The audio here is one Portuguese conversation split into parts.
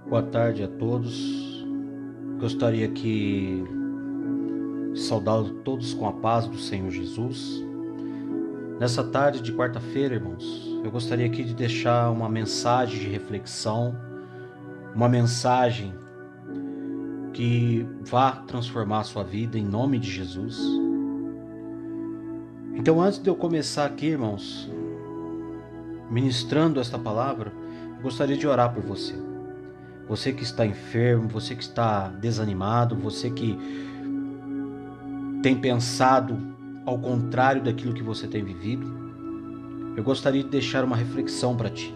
Boa tarde a todos. Gostaria de saudá-los todos com a paz do Senhor Jesus. Nessa tarde de quarta-feira, irmãos, eu gostaria aqui de deixar uma mensagem de reflexão, uma mensagem que vá transformar a sua vida em nome de Jesus. Então, antes de eu começar aqui, irmãos, ministrando esta palavra, eu gostaria de orar por você. Você que está enfermo, você que está desanimado, você que tem pensado ao contrário daquilo que você tem vivido, eu gostaria de deixar uma reflexão para ti.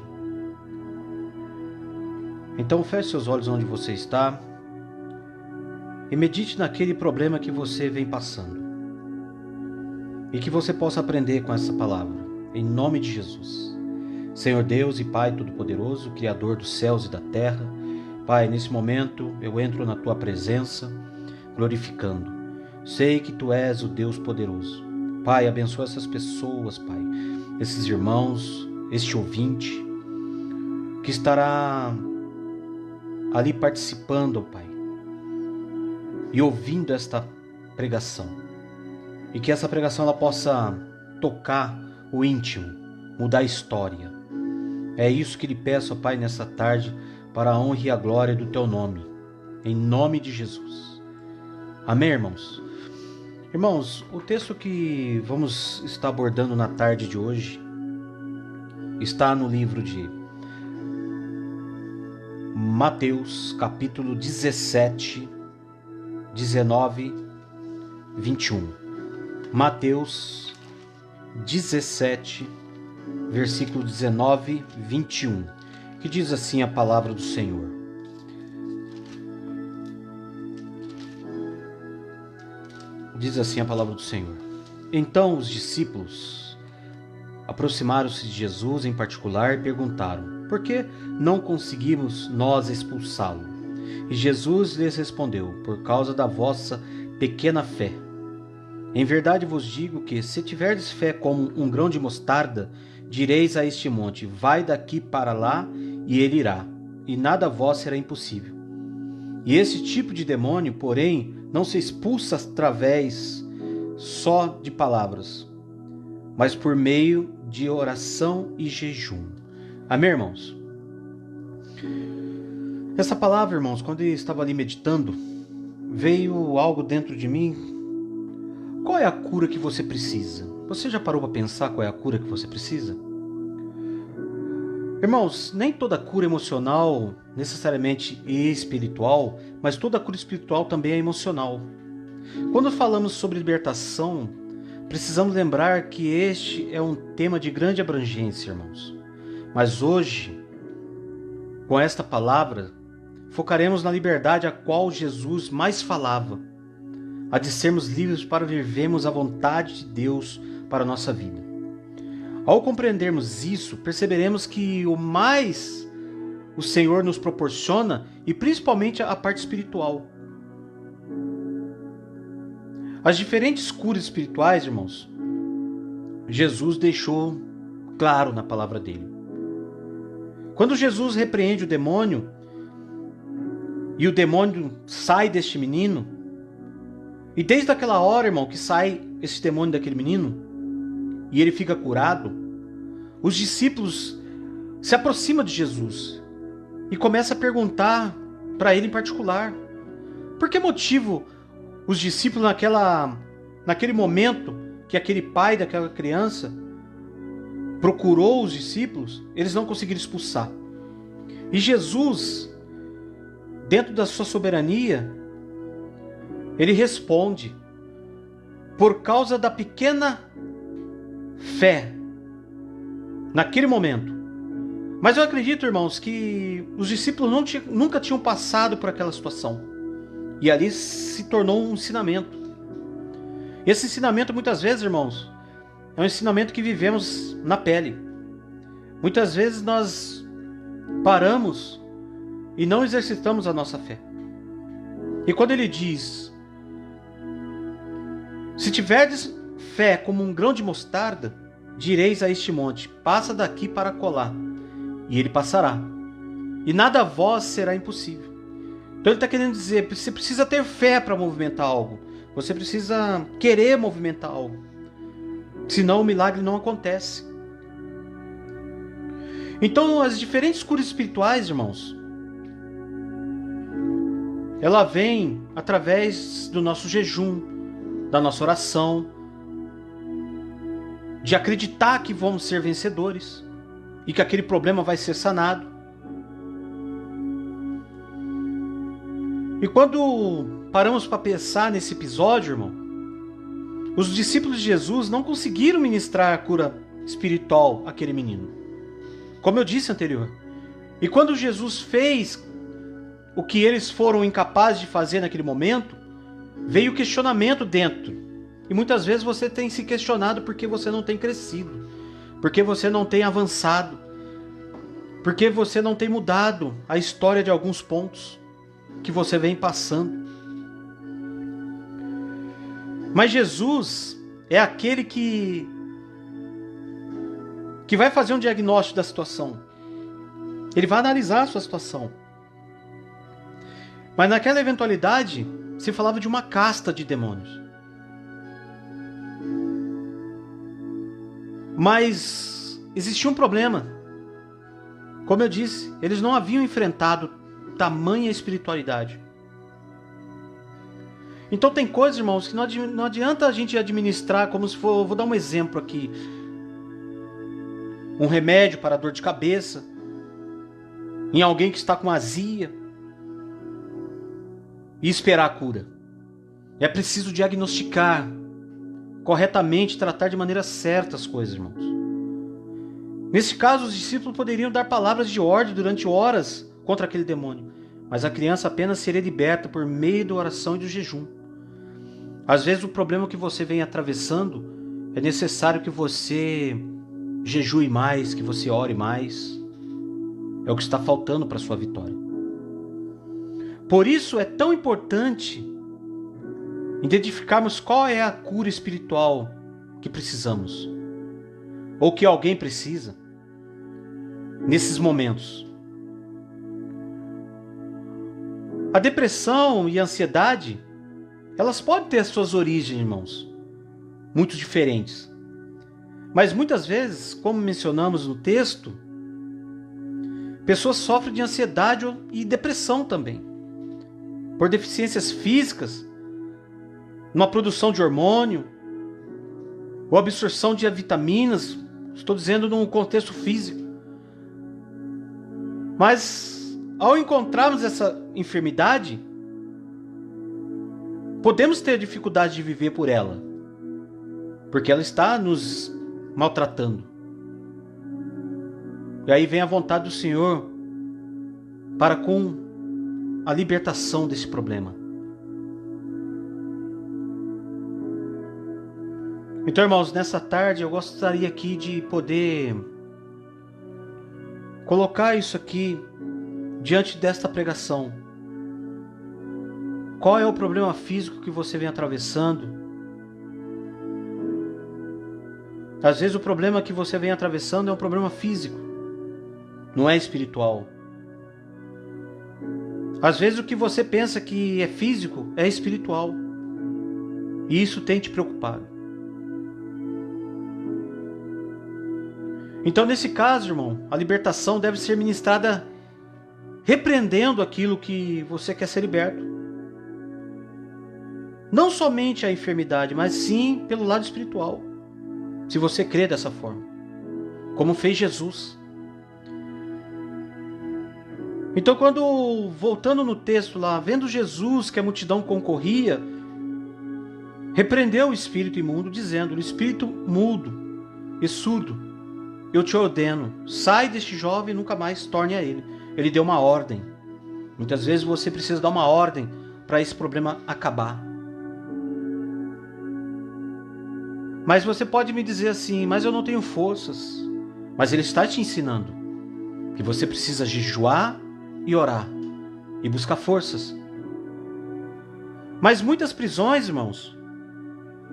Então feche seus olhos onde você está e medite naquele problema que você vem passando. E que você possa aprender com essa palavra, em nome de Jesus. Senhor Deus e Pai Todo-Poderoso, Criador dos céus e da terra, Pai, nesse momento eu entro na Tua presença, glorificando. Sei que Tu és o Deus poderoso. Pai, abençoa essas pessoas, Pai, esses irmãos, este ouvinte, que estará ali participando, Pai, e ouvindo esta pregação. E que essa pregação ela possa tocar o íntimo, mudar a história. É isso que lhe peço, Pai, nessa tarde, para a honra e a glória do Teu nome, em nome de Jesus. Amém, irmãos? Irmãos, o texto que vamos estar abordando na tarde de hoje está no livro de Mateus, capítulo 17, 19, 21. Mateus 17, versículo 19, 21, que diz assim a palavra do Senhor. Diz assim a palavra do Senhor. Então os discípulos aproximaram-se de Jesus em particular e perguntaram: por que não conseguimos nós expulsá-lo? E Jesus lhes respondeu: por causa da vossa pequena fé. Em verdade vos digo que, se tiverdes fé como um grão de mostarda, direis a este monte: vai daqui para lá, e ele irá, e nada a vós será impossível. E esse tipo de demônio, porém, não se expulsa através só de palavras, mas por meio de oração e jejum. Amém, irmãos? Essa palavra, irmãos, quando eu estava ali meditando, veio algo dentro de mim. Qual é a cura que você precisa? Você já parou para pensar qual é a cura que você precisa? Irmãos, nem toda cura emocional necessariamente é espiritual, mas toda cura espiritual também é emocional. Quando falamos sobre libertação, precisamos lembrar que este é um tema de grande abrangência, irmãos. Mas hoje, com esta palavra, focaremos na liberdade a qual Jesus mais falava, a de sermos livres para vivermos a vontade de Deus para a nossa vida. Ao compreendermos isso, perceberemos que o mais o Senhor nos proporciona, e principalmente a parte espiritual. As diferentes curas espirituais, irmãos, Jesus deixou claro na palavra dele. Quando Jesus repreende o demônio, e o demônio sai deste menino, e desde aquela hora, irmão, que sai esse demônio daquele menino, e ele fica curado, os discípulos se aproximam de Jesus e começam a perguntar para ele em particular: por que motivo os discípulos naquele momento que aquele pai daquela criança procurou os discípulos, eles não conseguiram expulsar? E Jesus, dentro da sua soberania, ele responde: por causa da pequena fé, naquele momento. Mas eu acredito, irmãos, que os discípulos nunca tinham passado por aquela situação. E ali se tornou um ensinamento. Esse ensinamento, muitas vezes, irmãos, é um ensinamento que vivemos na pele. Muitas vezes nós paramos e não exercitamos a nossa fé. E quando ele diz: se tiverdes fé como um grão de mostarda, direis a este monte: passa daqui para colar, e ele passará. e nada a vós será impossível. Então ele está querendo dizer, você precisa ter fé para movimentar algo. Você precisa querer movimentar algo. Senão o milagre não acontece. Então as diferentes curas espirituais, irmãos, ela vem através do nosso jejum, da nossa oração, de acreditar que vamos ser vencedores e que aquele problema vai ser sanado. E quando paramos para pensar nesse episódio, irmão, os discípulos de Jesus não conseguiram ministrar a cura espiritual àquele menino, como eu disse anterior. E quando Jesus fez o que eles foram incapazes de fazer naquele momento, veio o questionamento dentro. E muitas vezes você tem se questionado porque você não tem crescido, porque você não tem avançado, porque você não tem mudado a história de alguns pontos que você vem passando. Mas Jesus é aquele que vai fazer um diagnóstico da situação. Ele vai analisar a sua situação. Mas naquela eventualidade, se falava de uma casta de demônios. Mas existia um problema. Como eu disse, eles não haviam enfrentado tamanha espiritualidade. Então tem coisas, irmãos, que não adianta a gente administrar como se for... Vou dar um exemplo aqui. Um remédio para dor de cabeça. Em alguém que está com azia. E esperar a cura. É preciso diagnosticar corretamente, tratar de maneira certa as coisas, irmãos. Nesse caso, os discípulos poderiam dar palavras de ordem durante horas contra aquele demônio, mas a criança apenas seria liberta por meio da oração e do jejum. Às vezes o problema que você vem atravessando é necessário que você jejue mais, que você ore mais. É o que está faltando para a sua vitória. Por isso é tão importante identificarmos qual é a cura espiritual que precisamos, ou que alguém precisa, nesses momentos. A depressão e a ansiedade, elas podem ter as suas origens, irmãos, muito diferentes. Mas muitas vezes, como mencionamos no texto, pessoas sofrem de ansiedade e depressão também, por deficiências físicas, numa produção de hormônio, ou absorção de vitaminas, estou dizendo num contexto físico. Mas, ao encontrarmos essa enfermidade, podemos ter dificuldade de viver por ela, porque ela está nos maltratando. E aí vem a vontade do Senhor para com a libertação desse problema. Então, irmãos, nessa tarde eu gostaria aqui de poder colocar isso aqui diante desta pregação. Qual é o problema físico que você vem atravessando? Às vezes o problema que você vem atravessando é um problema físico, não é espiritual. Às vezes o que você pensa que é físico é espiritual. E isso tem te preocupado. Então, nesse caso, irmão, a libertação deve ser ministrada repreendendo aquilo que você quer ser liberto. Não somente a enfermidade, mas sim pelo lado espiritual. Se você crê dessa forma, como fez Jesus. Então, quando, voltando no texto lá, vendo Jesus que a multidão concorria, repreendeu o espírito imundo, dizendo: o espírito mudo e surdo, eu te ordeno, sai deste jovem e nunca mais torne a ele. Ele deu uma ordem. Muitas vezes você precisa dar uma ordem para esse problema acabar. Mas você pode me dizer assim: mas eu não tenho forças. Mas ele está te ensinando que você precisa jejuar e orar e buscar forças. Mas muitas prisões, irmãos,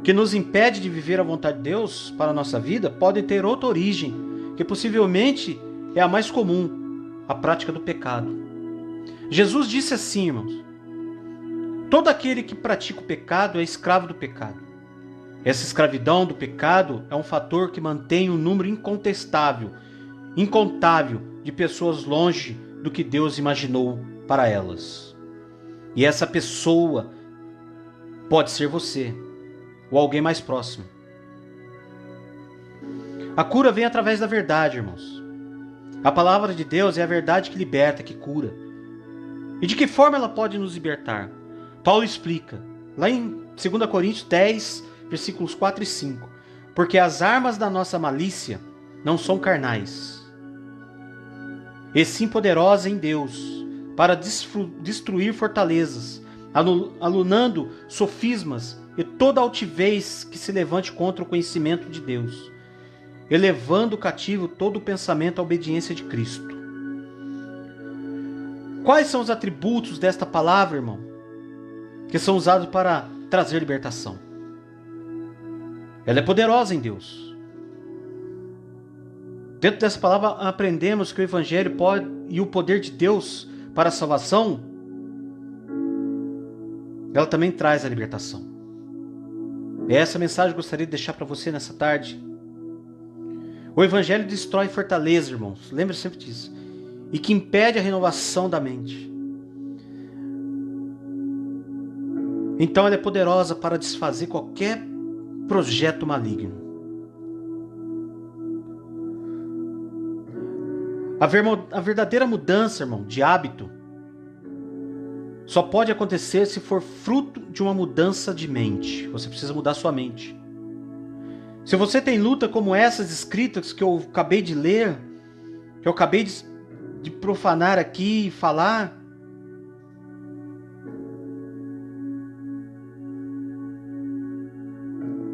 que nos impede de viver a vontade de Deus para a nossa vida, podem ter outra origem, que possivelmente é a mais comum, a prática do pecado. Jesus disse assim, irmãos: todo aquele que pratica o pecado é escravo do pecado. Essa escravidão do pecado é um fator que mantém um número incontestável, incontável de pessoas longe do que Deus imaginou para elas. E essa pessoa pode ser você ou alguém mais próximo. A cura vem através da verdade, irmãos. A palavra de Deus é a verdade que liberta, que cura. E de que forma ela pode nos libertar? Paulo explica, lá em 2 Coríntios 10, versículos 4 e 5. Porque as armas da nossa malícia não são carnais, e sim poderosas em Deus, para destruir fortalezas, anulando sofismas e toda altivez que se levante contra o conhecimento de Deus, elevando cativo todo o pensamento à obediência de Cristo. Quais são os atributos desta palavra, irmão, que são usados para trazer libertação? Ela é poderosa em Deus. Dentro dessa palavra aprendemos que o Evangelho e o poder de Deus para a salvação, ela também traz a libertação. É essa mensagem que eu gostaria de deixar para você nessa tarde. O Evangelho destrói fortalezas, irmãos. Lembre sempre disso. E que impede a renovação da mente. Então ela é poderosa para desfazer qualquer projeto maligno. A verdadeira mudança, irmão, de hábito só pode acontecer se for fruto de uma mudança de mente. Você precisa mudar sua mente. Se você tem luta como essas escritas que eu acabei de ler, que eu acabei de profanar aqui e falar,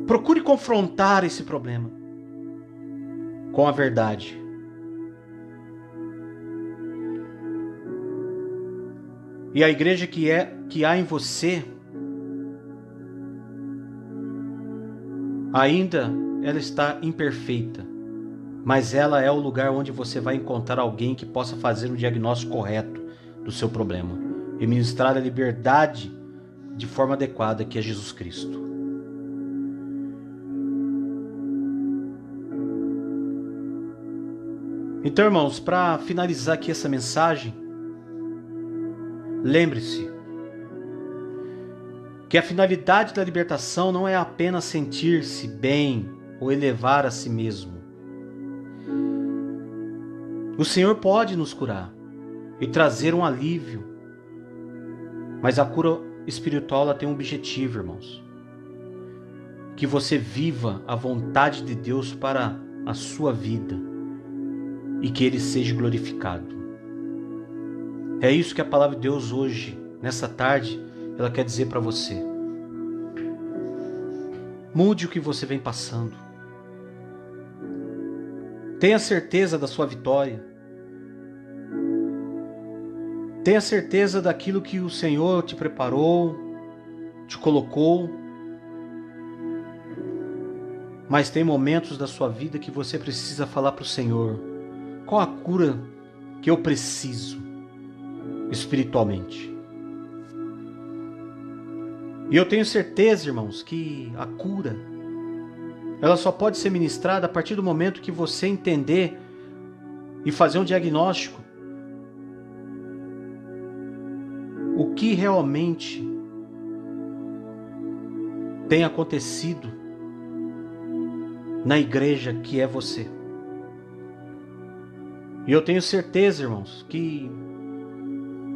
procure confrontar esse problema com a verdade. E a igreja que há em você, ainda ela está imperfeita, mas ela é o lugar onde você vai encontrar alguém que possa fazer um diagnóstico correto do seu problema e ministrar a liberdade de forma adequada, que é Jesus Cristo. Então, irmãos, para finalizar aqui essa mensagem, lembre-se que a finalidade da libertação não é apenas sentir-se bem ou elevar a si mesmo. O Senhor pode nos curar e trazer um alívio, mas a cura espiritual ela tem um objetivo, irmãos: que você viva a vontade de Deus para a sua vida e que Ele seja glorificado. É isso que a palavra de Deus hoje, nessa tarde, ela quer dizer para você. Mude o que você vem passando. Tenha certeza da sua vitória. Tenha certeza daquilo que o Senhor te preparou, te colocou. Mas tem momentos da sua vida que você precisa falar para o Senhor: qual a cura que eu preciso espiritualmente? E eu tenho certeza, irmãos, que a cura ela só pode ser ministrada a partir do momento que você entender e fazer um diagnóstico o que realmente tem acontecido na igreja que é você. E eu tenho certeza, irmãos, que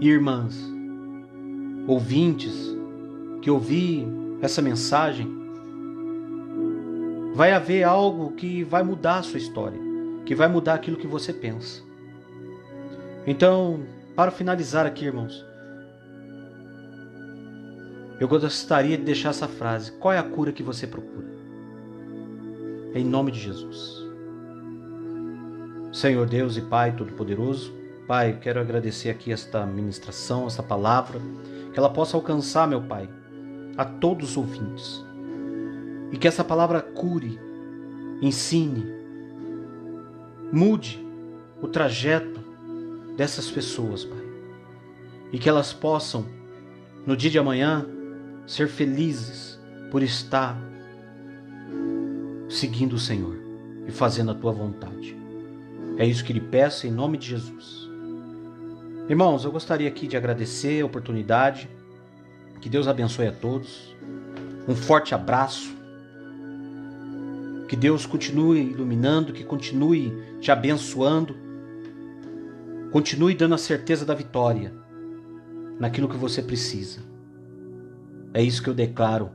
irmãs, ouvintes, que ouvir essa mensagem, vai haver algo que vai mudar a sua história, que vai mudar aquilo que você pensa. Então, para finalizar aqui, irmãos, eu gostaria de deixar essa frase: qual é a cura que você procura? Em nome de Jesus. Senhor Deus e Pai Todo-Poderoso, Pai, quero agradecer aqui esta ministração, esta palavra, que ela possa alcançar, meu Pai, a todos os ouvintes. E que essa palavra cure, ensine, mude o trajeto dessas pessoas, Pai. E que elas possam, no dia de amanhã, ser felizes por estar seguindo o Senhor e fazendo a Tua vontade. É isso que lhe peço em nome de Jesus. Irmãos, eu gostaria aqui de agradecer a oportunidade. Que Deus abençoe a todos. Um forte abraço. Que Deus continue iluminando, que continue te abençoando. Continue dando a certeza da vitória naquilo que você precisa. É isso que eu declaro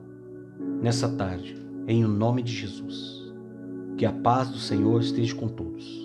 nessa tarde, em nome de Jesus. Que a paz do Senhor esteja com todos.